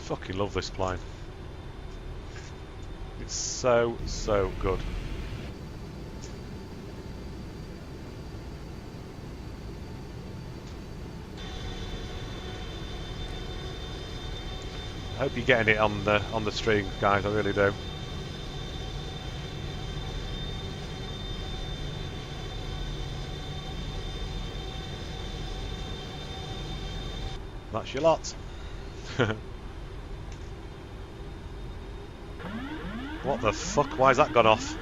Fucking love this plane. It's so, so good. I hope you're getting it on the stream, guys. I really do. That's your lot. What the fuck? Why has that gone off?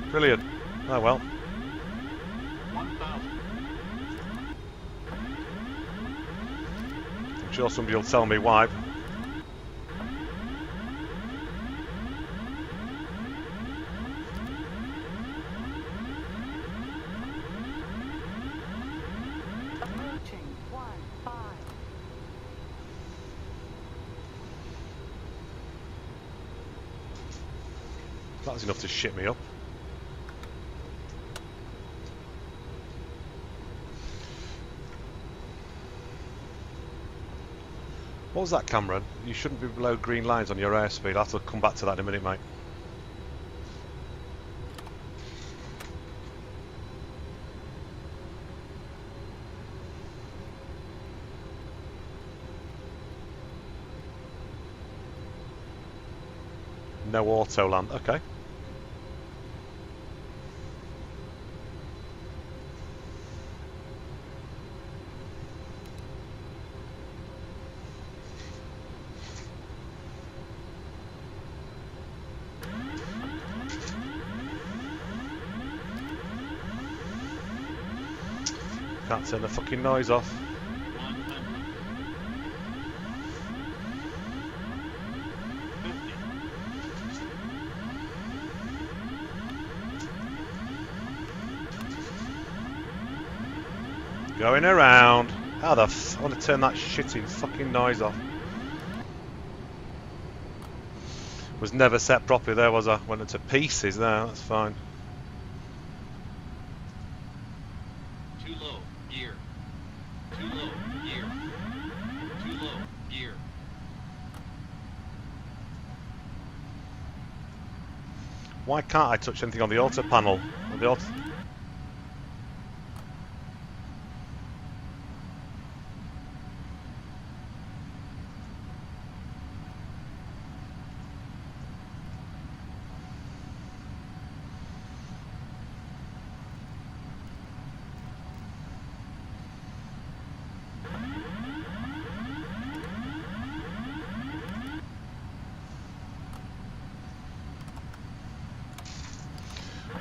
Brilliant. Oh well. 1,000. I'm sure somebody will tell me why. That's enough to shit me up. What was that, Cameron? You shouldn't be below green lines on your airspeed. I'll have to come back to that in a minute, mate. No auto land. Okay. Can't turn the fucking noise off. 100. 50. Going around. How the f... I want to turn that shitting fucking noise off. Was never set properly there, was I? Went into pieces there, that's fine. Too low. Gear. Too low. Gear. Too low. Gear. Why can't I touch anything on the auto panel? On the auto...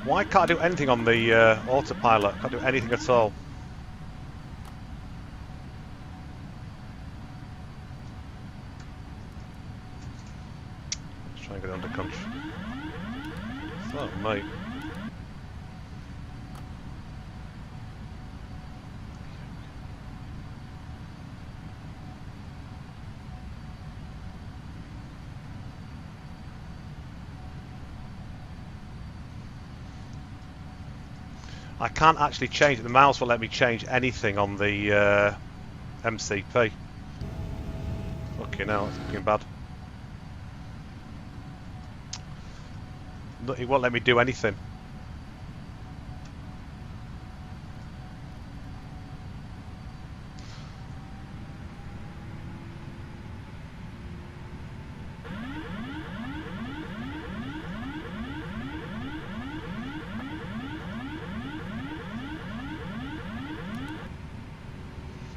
Why can't I do anything on the autopilot? Can't do anything at all. Let's try and get it under control. Oh, mate. I can't actually change it. The mouse will let me change anything on the MCP. Fucking hell, that's fucking bad. It won't let me do anything.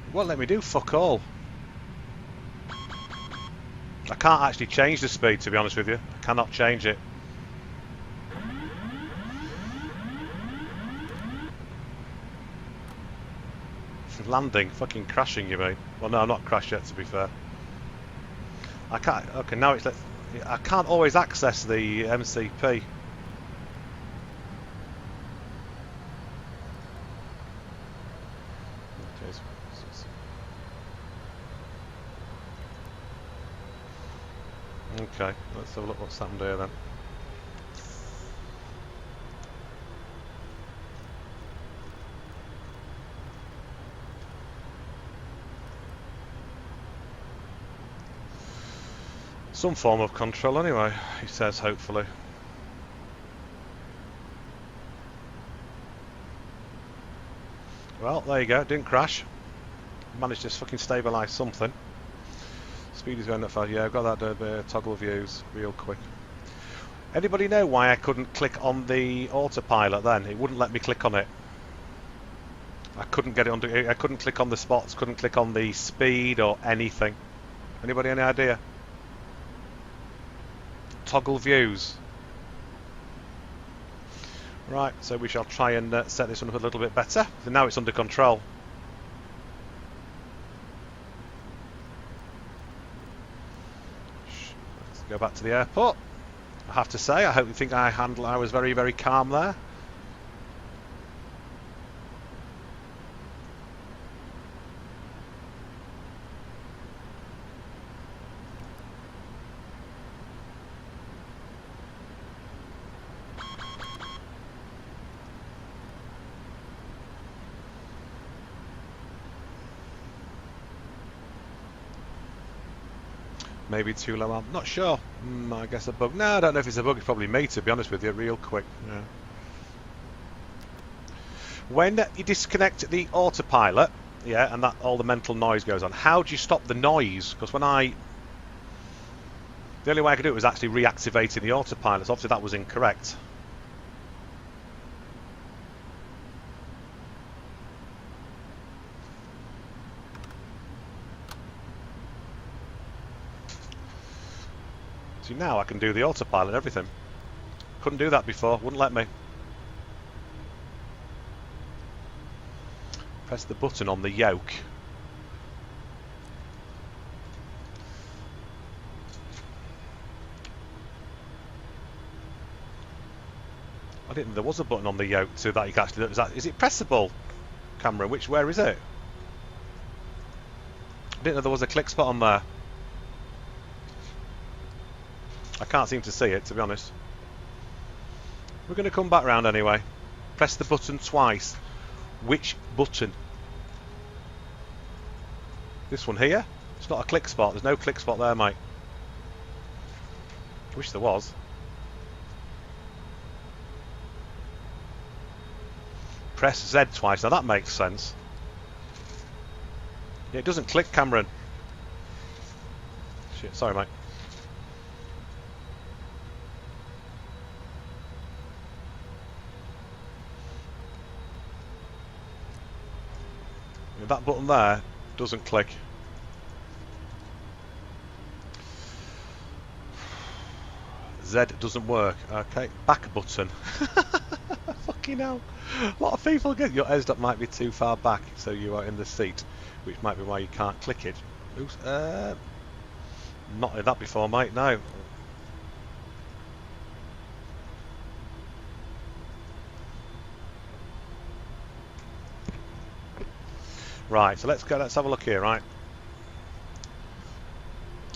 It won't let me do fuck all. I can't actually change the speed, to be honest with you. I cannot change it. Landing, fucking crashing, you mean? Well, no, I'm not crashed yet, to be fair. I can't. Okay, now it's. I can't always access the MCP. Okay, let's have a look what's happened here then. Some form of control anyway, he says, hopefully. Well, there you go, didn't crash. Managed to fucking stabilise something. Speed is going up fast. Yeah, I've got that toggle views real quick. Anybody know why I couldn't click on the autopilot then? It wouldn't let me click on it. I couldn't get it under. I couldn't click on the spots, couldn't click on the speed or anything. Anybody any idea? Toggle views. Right, so we shall try and set this one up a little bit better. So now it's under control. Let's go back to the airport. I have to say, I hope you think I was very, very calm there. Maybe too low. I'm not sure. I guess a bug. No, I don't know if it's a bug. It's probably me, to be honest with you, real quick. Yeah. When you disconnect the autopilot, yeah, and that all the mental noise goes on, how do you stop the noise? Because when the only way I could do it was actually reactivating the autopilot. So obviously that was incorrect. See, now I can do the autopilot and everything. Couldn't do that before, wouldn't let me. Press the button on the yoke. I didn't know there was a button on the yoke so that you can actually... Is it pressable, Cameron? Where is it? I didn't know there was a click spot on there. I can't seem to see it, to be honest. We're going to come back round anyway. Press the button twice. Which button? This one here? It's not a click spot. There's no click spot there, mate. I wish there was. Press Z twice. Now that makes sense. Yeah, it doesn't click, Cameron. Shit, sorry, mate. That button there doesn't click. Z doesn't work. Okay, back button. Fucking hell. A lot of people get your EZDOK might be too far back, so you are in the seat, which might be why you can't click it. Oops, not heard that before, mate, no. Right, so let's have a look here, right?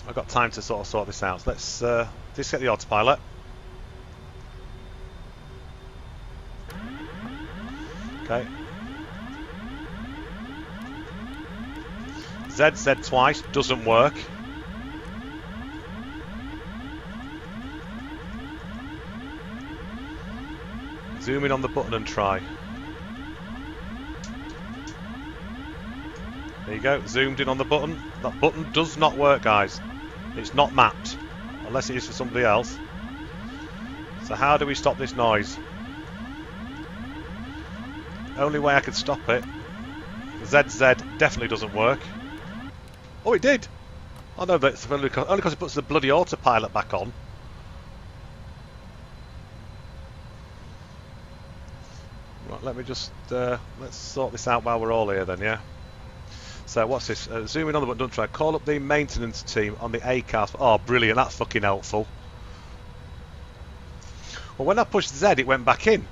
I've got time to sort this out. So let's just get the autopilot. Okay. Z twice, doesn't work. Zoom in on the button and try. There you go, zoomed in on the button. That button does not work, guys. It's not mapped, unless it is for somebody else. So how do we stop this noise? Only way I could stop it. ZZ definitely doesn't work. Oh, it did! Oh no, that's only because it puts the bloody autopilot back on. Right, let me just let's sort this out while we're all here then, yeah? So what's this? Zoom in on the button, don't try. Call up the maintenance team on the A-cars. Oh, brilliant, that's fucking helpful. Well, when I pushed Z, it went back in.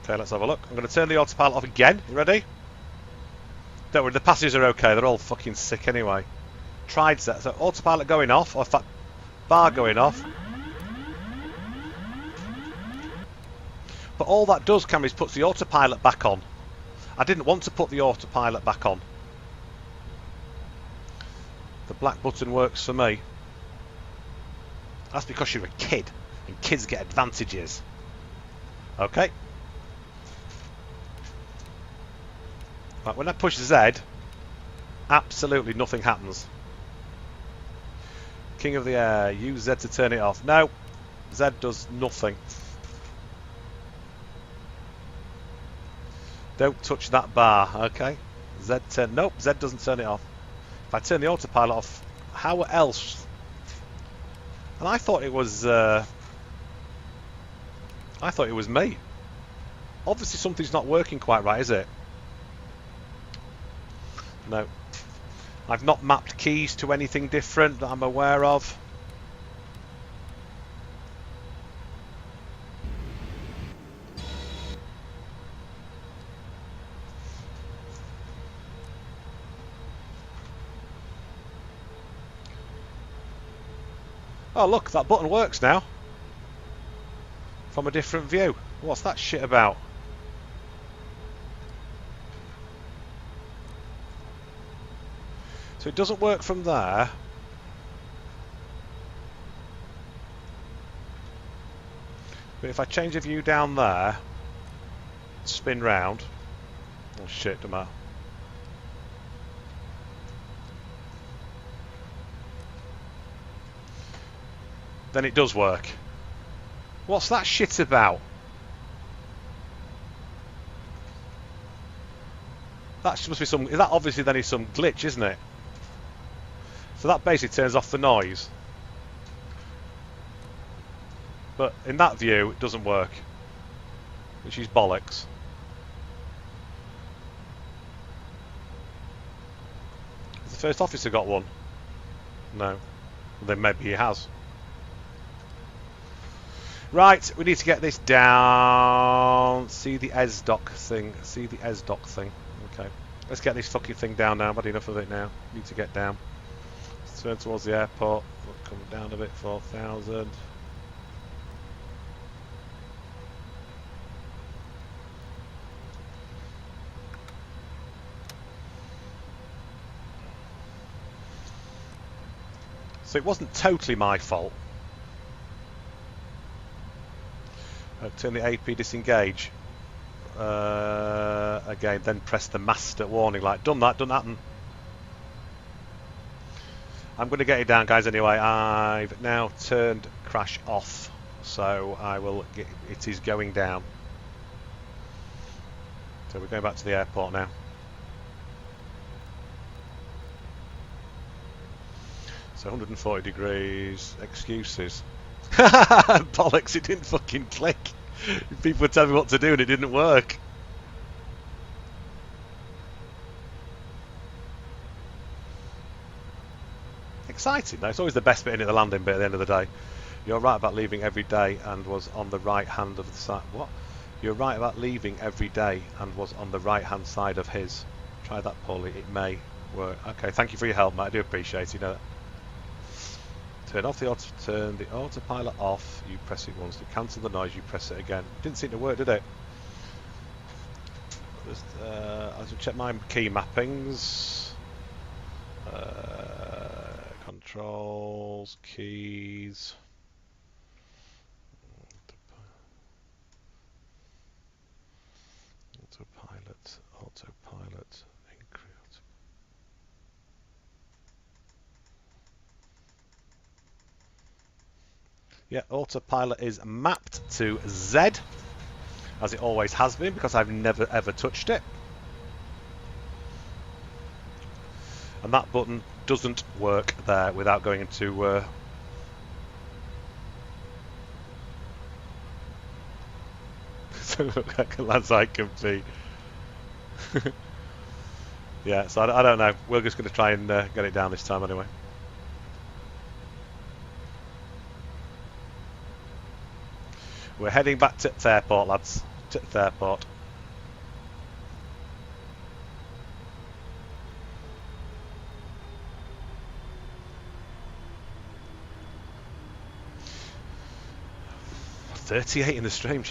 Okay, let's have a look. I'm going to turn the autopilot off again. You ready? Don't worry, the passengers are okay. They're all fucking sick anyway. Tried Z. So autopilot going off, or in fact, bar going off. But all that does, Cameron, is puts the autopilot back on. I didn't want to put the autopilot back on. The black button works for me. That's because you're a kid, and kids get advantages. Okay? Right, when I push Z, absolutely nothing happens. King of the Air, use Z to turn it off. No, Z does nothing. Don't touch that bar, okay? Nope, Z doesn't turn it off. If I turn the autopilot off, how else? And I thought it was me. Obviously something's not working quite right, is it? No. I've not mapped keys to anything different that I'm aware of. Oh look, that button works now. From a different view. What's that shit about? So it doesn't work from there. But if I change the view down there, spin round. Oh shit, doesn't matter. Then it does work. What's that shit about? That must be some. That obviously then is some glitch, isn't it? So that basically turns off the noise. But in that view, it doesn't work. Which is bollocks. Has the first officer got one? No. Well, then maybe he has. Right, we need to get this down. See the EZDOK thing. See the EZDOK thing. Okay. Let's get this fucking thing down now. I've had enough of it now. Need to get down. Let's turn towards the airport. We'll come down a bit, 4,000. So it wasn't totally my fault. Turn the AP disengage. Again, then press the master warning light. Done that, doesn't happen. I'm going to get it down, guys, anyway. I've now turned crash off. So I will get, it is going down. So we're going back to the airport now. So 140 degrees, excuses. Bollocks, it didn't fucking click. People would tell me what to do and it didn't work. Exciting though, it's always the best bit in it, the landing bit at the end of the day. You're right about leaving every day and was on the right hand of the side. What? You're right about leaving every day and was on the right hand side of his. Try that, Paulie, it may work. Okay, thank you for your help, mate, I do appreciate it, you know that. Turn the autopilot off, you press it once. To cancel the noise, you press it again. Didn't seem to work, did it? Just, I should check my key mappings. Controls, keys. Autopilot, increase. Yeah, autopilot is mapped to Z, as it always has been, because I've never ever touched it. And that button doesn't work there without going into as I can be. Yeah, so I don't know. We're just going to try and get it down this time anyway. We're heading back to the airport, lads. To the airport. $38 in the stream.